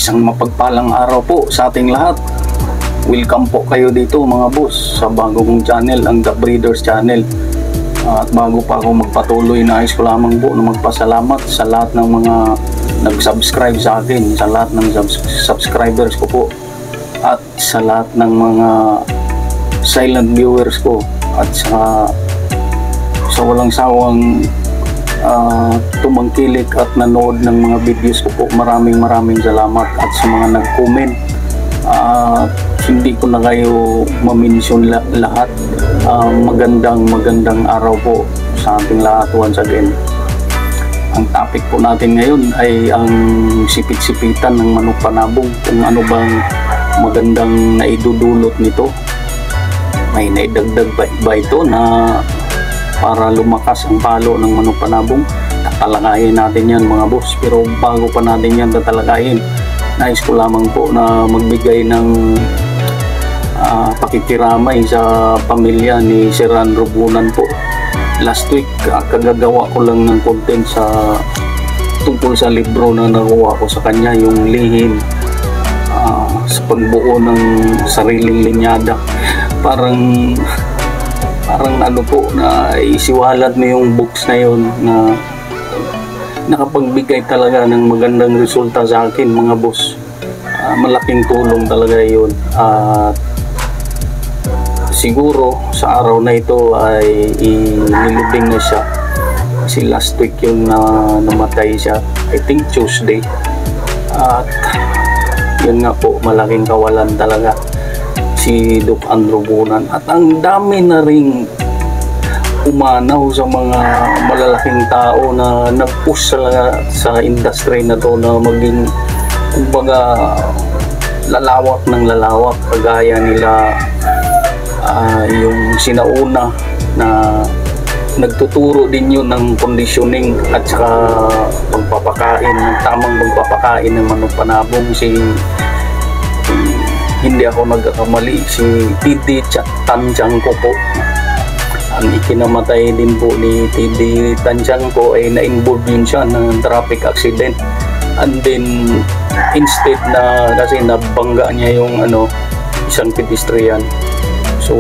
Isang mapagpalang araw po sa ating lahat. Welcome po kayo dito mga boss sa bagong channel, ang The Breeders Channel. At bago pa ako magpatuloy, nais ko lamang po na magpasalamat sa lahat ng mga nag-subscribe sa akin, sa lahat ng subscribers ko po, at sa lahat ng mga silent viewers ko, at sa walang sawang tumangkilik at nanood ng mga videos ko po. Maraming salamat. At sa mga nag-comment, hindi ko na kayo ma-mention lahat. Magandang araw po sa ating lahat once again. Ang topic po natin ngayon ay ang sipit-sipitan ng manok panabong, kung ano bang magandang naidudulot nito. May naidagdag ba ito na para lumakas ang palo ng manok panabong? Tatalakayin natin yan mga boss. Pero bago pa natin yan tatalakayin, nais ko lamang po na magbigay ng pakikiramay sa pamilya ni Sir Andrew Bunan po. Last week kagagawa ko lang ng content tungkol sa libro na nakuha ko sa kanya, yung lihim sa pagbuo ng sariling linyada. Parang ano po, na isiwalat mo yung books na yun, na nakapagbigay talaga ng magandang resulta sa akin mga boss. Malaking tulong talaga yun. Siguro sa araw na ito ay inilibing na siya, kasi last week yung namatay siya, I think Tuesday. At yun nga po, malaking kawalan talaga si Doc Andrew Bunan. At ang dami na ring umanaw sa mga malalaking tao na nag-push sa industry na to na maging, kumbaga, lalawak ng lalawak, kagaya nila yung sinauna na nagtuturo din yun ng conditioning at saka pagpapakain, tamang pagpapakain ng manok panabong. Hindi ako nagkakamali, si TD Tancangco po. Ang ikinamatay din po ni TD Tancangco ay na-involve yun siya ng traffic accident. And then instead na, kasi nabangga niya yung isang pedestrian, so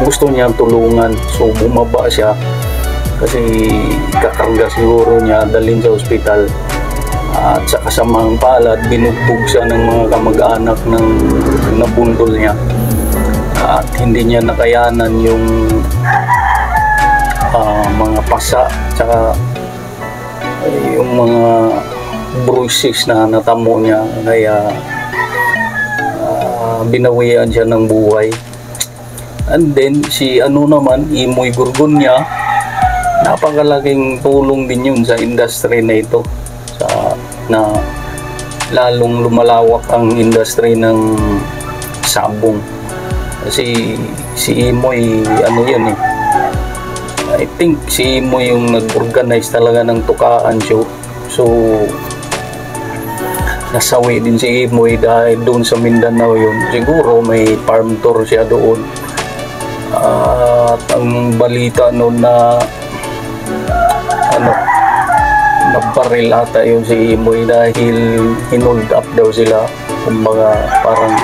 gusto niya tulungan, so bumaba siya kasi kakarga siguro niya, dalhin sa ospital. At sa kasamang palad, binugbog siya ng mga kamag-anak ng nabundol niya. At hindi niya nakayanan yung mga pasa, tsaka yung mga bruises na natamo niya, kaya binawian siya ng buhay. And then si naman, Imoy Gorgonya, napakalaking tulong din yun sa industry na ito, na lalong lumalawak ang industry ng sabong. Kasi si Imoy, yan I think si Imoy yung nag-organize talaga ng tukaan show. So nasawi din si Imoy dahil doon sa Mindanao yun. Siguro may farm tour siya doon. At ang balita noon na nabaril ata yun si Imoy dahil hinold up daw sila, kumbaga parang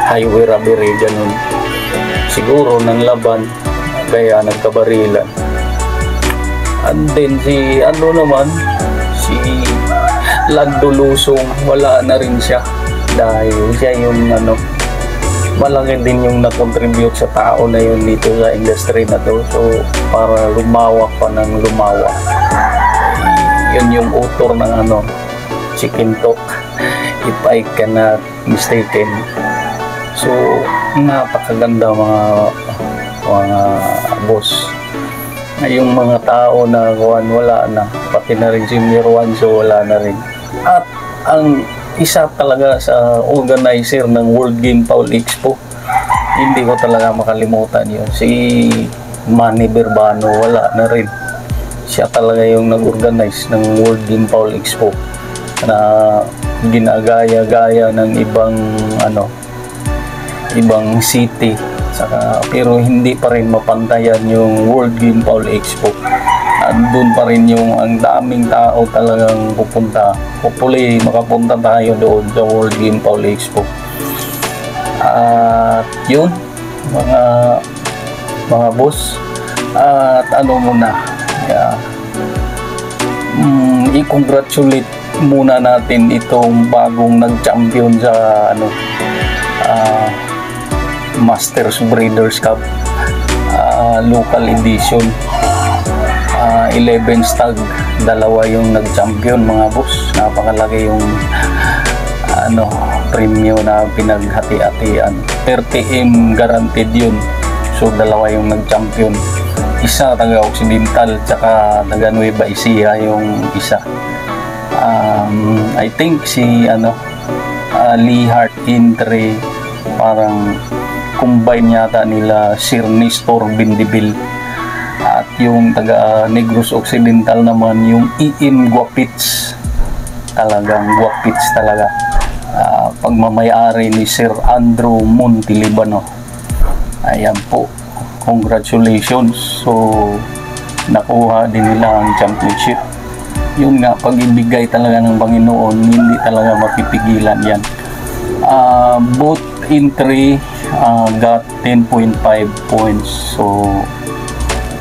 highway robbery, ganun. Siguro ng laban, kaya nagkabarilan. And then si naman, si Lando Lusong, wala na rin siya dahil siya yung malaki din yung na-contribute sa tao na yun dito sa industry na to. So para lumawak pa ng lumawak, yun yung author ng Chicken Talk, if I cannot mistaken. So napakaganda mga boss. Yung mga tao na wala na, pati na rin si Mirwan, so wala na rin. At ang isa talaga sa organizer ng World Game Fowl Expo, hindi ko talaga makalimutan yun, si Manny Verbano, wala na rin. Siya talaga yung nag-organize ng World Game Fowl Expo na ginagaya-gaya ng ibang city, pero hindi pa rin mapantayan yung World Game Fowl Expo. And nandun pa rin yung ang daming tao talagang pupunta. Hopefully makapunta tayo doon sa World Game Paul Expo. At yun mga boss, at ano muna, i-congratulate muna natin itong bagong nag-champion sa Masters Breeders' Cup local edition. 11 stag, dalawa yung nag-champion mga boss. Napakalaki yung premyo na pinaghati-hatian. 30M guaranteed yun. So dalawa yung nag-champion, isa taga Occidental tsaka taga Nueva Ecija yung isa. I think si Lee Hart Entry, parang combine yata nila Sir Nestor Bindibil. At yung taga Negros Occidental naman yung EM Guapits, talagang Guapits talaga, pagmamayari ni Sir Andrew Montilibano. Ayan po, congratulations. So nakuha din nila ang championship. Yun nga, pag-ibigay talaga ng Panginoon, hindi talaga mapipigilan yan. Both entry got 10.5 points. So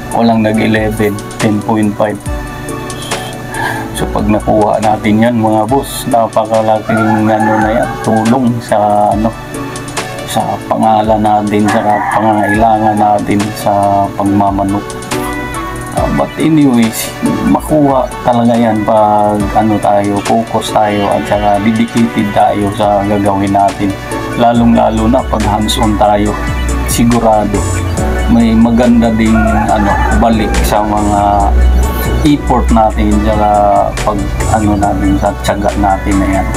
walang nag-11, 10.5. So pag nakuha natin yan mga boss, napakalaking na yan, tulong sa sa pangalan natin, sa pangangailangan natin sa pagmamanok. But anyways, makuha talaga yan pag tayo, focus tayo at saka dedicated tayo sa gagawin natin. Lalong-lalo na pag hands-on tayo, sigurado may maganda ding balik sa mga effort natin saka pag natin sa tiyaga natin na yan.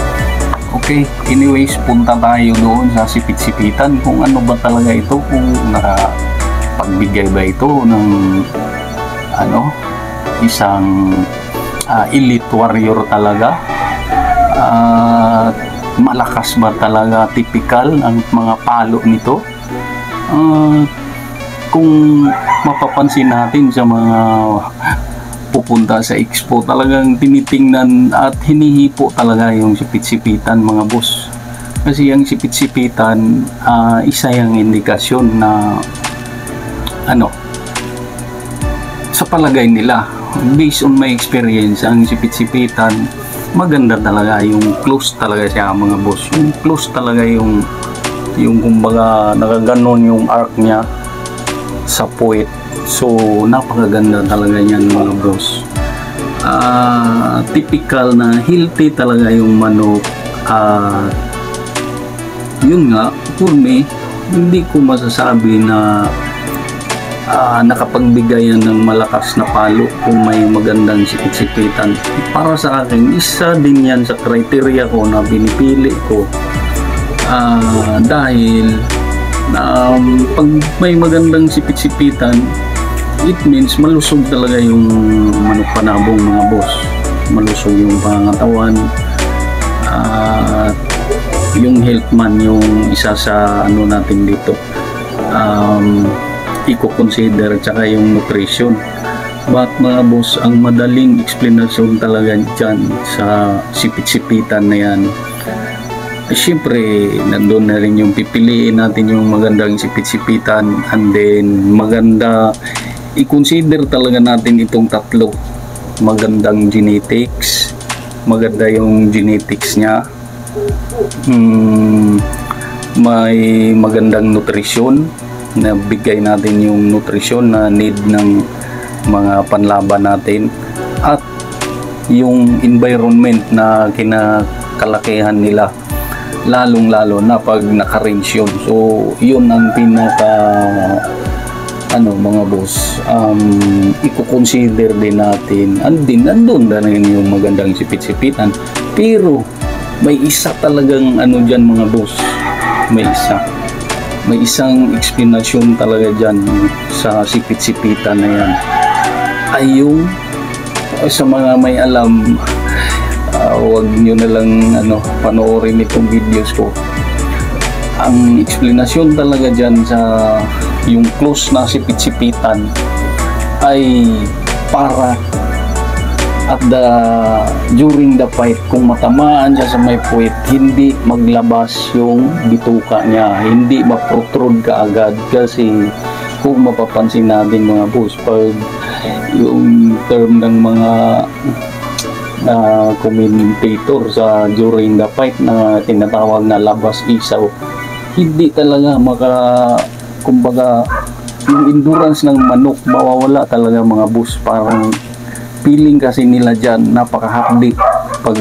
Okay, anyways, punta tayo doon sa sipit-sipitan kung ano ba talaga ito, kung nakapagbigay ba ito ng isang elite warrior talaga, malakas ba talaga, typical ang mga palo nito. Kung mapapansin natin sa mga pupunta sa expo, talagang tinitingnan at hinihipo talaga yung sipit-sipitan mga boss. Kasi yung sipit-sipitan, isa yung indikasyon na sa palagay nila, based on my experience, ang sipit-sipitan maganda talaga, yung close talaga siya mga boss. Yung close talaga yung kumbaga nakaganon yung arc niya sa puwet. So napakaganda talaga yan mga boss. Typical na healthy talaga yung manok. Yun nga, for me, hindi ko masasabi na nakapagbigay yan ng malakas na palo kung may magandang sipit-sipitan. Para sa akin, isa din yan sa criteria ko na pinipili ko, dahil pag may magandang sipit-sipitan, it means malusog talaga yung manok panabong mga boss. Malusog yung pangangatawan, yung health man yung isa sa natin dito, i-consider, tsaka yung nutrition. But mga boss, ang madaling explanation talaga dyan sa sipit-sipitan na yan, siyempre nandun na rin yung pipiliin natin yung magandang sipit-sipitan, and then maganda i-consider talaga natin itong tatlo. Magandang genetics, maganda yung genetics niya, may magandang nutrition, na bigay natin yung nutrition na need ng mga panlaban natin, at yung environment na kinakalakihan nila, lalong-lalo na pag naka-range yun. So yun ang pinaka mga boss, i-consider din natin. Andun na rin yung magandang sipit-sipitan, pero may isa talagang dyan mga boss, may isang explanation talaga dyan sa sipit-sipitan na yan, ay yung sa mga may alam, wag nyo na lang panoorin itong videos ko. Ang explanation talaga dyan sa yung close na sipit-sipitan ay para during the fight, kung matamaan siya sa may puwet, hindi maglabas yung bituka niya, hindi ma-protrude kaagad. Kasi kung mapapansin natin mga boss, pag yung term ng mga commentator sa during the fight na tinatawag na labas isaw, hindi talaga kumbaga yung endurance ng manok mawawala talaga mga boss. Parang feeling kasi nila dyan napakahapdi pag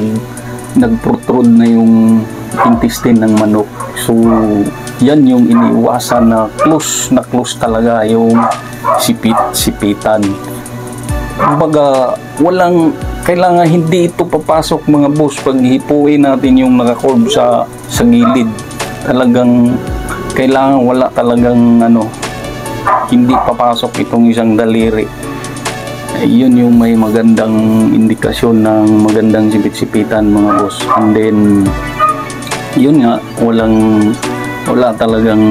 nag-protrude na yung intestine ng manok. So yan yung iniiwasan na close talaga yung sipitan. Kumbaga walang kailangan, hindi ito papasok mga boss pag hipuin natin yung nakakurb sa gilid. Talagang kailangan wala talagang hindi papasok itong isang daliri. Yun yung may magandang indikasyon ng magandang sipit-sipitan mga boss. And then yun nga, wala talagang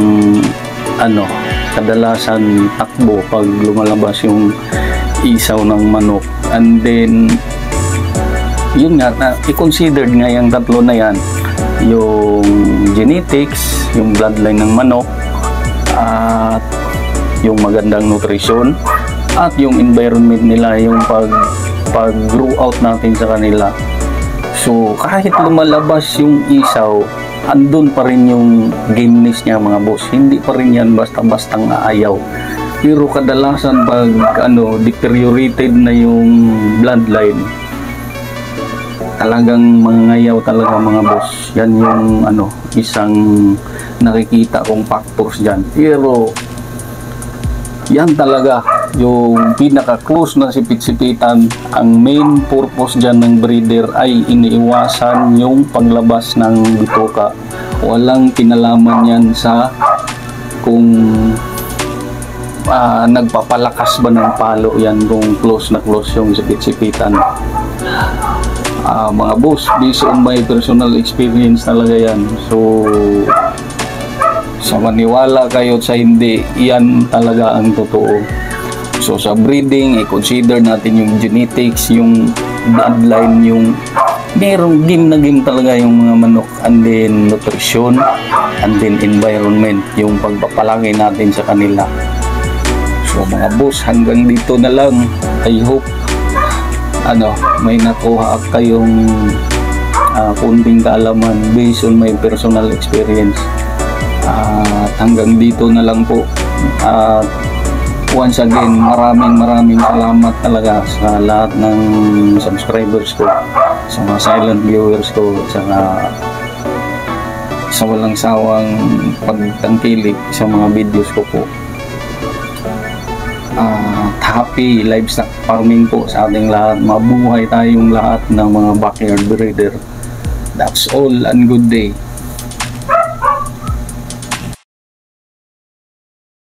kadalasan takbo pag lumalabas yung isaw ng manok. And then yun nga, i-considered nga yung tatlo na yan, yung genetics, yung bloodline ng manok, at yung magandang nutrition, at yung environment nila, yung pag-grow out natin sa kanila. So kahit lumalabas yung isaw, andun pa rin yung gameness niya mga boss. Hindi pa rin yan basta-bastang aayaw. Pero kadalasan pag deteriorated na yung bloodline, talagang mangayaw talaga mga boss. Yan yung isang nakikita kong factors dyan. Pero yan talaga yung pinaka-close na sipit-sipitan. Ang main purpose dyan ng breeder ay iniiwasan yung paglabas ng bituka. Walang kinalaman yan sa kung nagpapalakas ba ng palo yan, kung close na close yung sipit-sipitan. Mga boss, based on my personal experience talaga yan. So sa maniwala kayo sa hindi, yan talaga ang totoo. So sa breeding, i-consider natin yung genetics, yung bloodline, yung merong game talaga yung mga manok, and then nutrition, and then environment, yung pagpapalaki natin sa kanila. So mga boss, hanggang dito na lang. I hope may nakuha kayong kunting kaalaman based on my personal experience. At hanggang dito na lang po. Once again, maraming salamat talaga sa lahat ng subscribers ko, sa mga silent viewers ko, sa walang sawang pagtangkilik sa mga videos ko po. Happy livestock farming po sa ating lahat. Mabuhay tayong lahat ng mga backyard breeder. That's all, and good day.